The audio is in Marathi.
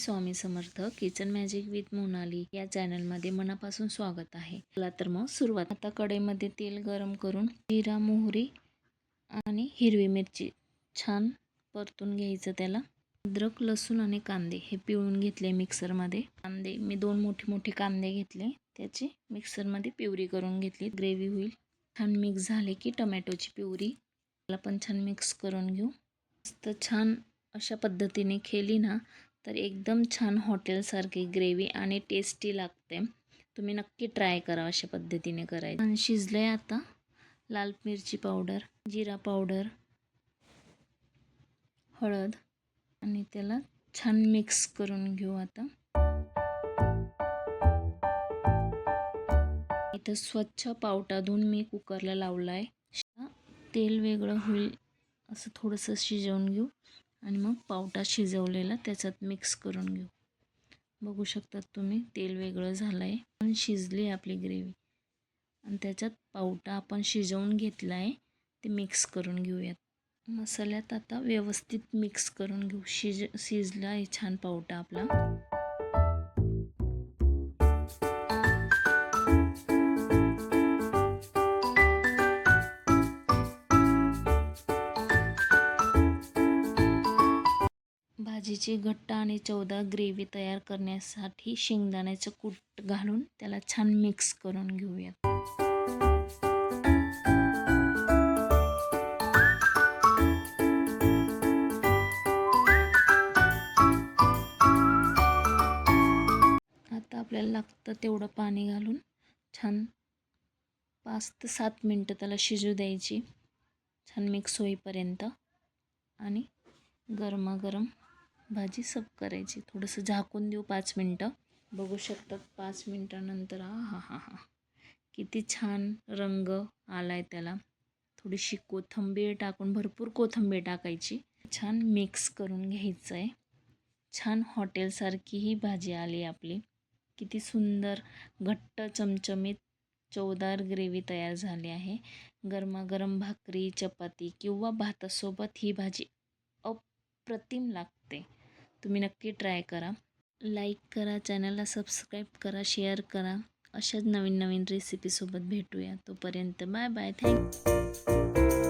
Swami Samarth. Kitchen magic with Monali या चॅनलमध्ये मनापासून स्वागत आहे. चला तर मग सुरुवात. आता कढईमध्ये तेल गरम करून जिरा, मोहरी आणि हिरवी मिरची छान परतून घ्यायचं. त्याला अद्रक, लसूण आणि कांदे हे पिळून घेतले मिक्सरमध्ये. कांदे मी 2 मोठे कांदे घेतले, त्याची मिक्सरमध्ये प्युरी करून घेतली. ग्रेव्ही होईल. छान मिक्स झाले की टोमॅटोची प्युरी त्याला पण छान मिक्स करून घेऊ. मस्त छान अशा पद्धतीने केली ना तर एकदम छान हॉटेलसारखी ग्रेव्ही आणि टेस्टी लागते. तुम्ही नक्की ट्राय करा अशा पद्धतीने करायचं. आणि शिजले. आता लाल मिरची पावडर, जिरा पावडर, हळद आणि त्याला छान मिक्स करून घेऊ. आता इथं स्वच्छ पावटा धुवून मी कुकरला लावला आहे. तेल वेगळं होईल असं थोडंसं शिजवून घेऊ आणि मग पावटा शिजवलेला त्याच्यात मिक्स करून घेऊ. बघू शकतात तुम्ही तेल वेगळं झालं आहे पण शिजली आपली ग्रेव्ही. आणि त्याच्यात पावटा आपण शिजवून घेतला आहे ते मिक्स करून घेऊयात. मसाल्यात आता व्यवस्थित मिक्स करून घेऊ. शिजला आहे छान पावटा आपला. भाजीची घट्ट आणि चवदार ग्रेव्ही तयार करण्यासाठी शेंगदाण्याचं कूट घालून त्याला छान मिक्स करून घेऊयात. आता आपल्याला लागतं तेवढं पाणी घालून छान 5 ते 7 मिनटं त्याला शिजू द्यायची छान मिक्स होईपर्यंत. आणि गरमागरम भाजी सर्व करायची. थोडंसं झाकून देऊ 5 मिनटं. बघू शकतात 5 मिनटानंतर हा हा हा किती छान रंग आलाय त्याला. थोडीशी कोथिंबीर टाकून, भरपूर कोथिंबीर टाकायची. छान मिक्स करून घ्यायचं आहे. छान हॉटेलसारखी ही भाजी आली आपली. किती सुंदर घट्ट चमचमीत चवदार ग्रेव्ही तयार झाली आहे. गरमागरम भाकरी, चपाती किंवा भातासोबत ही भाजी अप्रतिम लागते. तुम्ही नक्की ट्राय करा. लाईक करा, चॅनलला सबस्क्राईब करा, शेअर करा. अशाच नवीन रेसिपीसोबत भेटूया. तोपर्यंत बाय बाय. थँक्यू.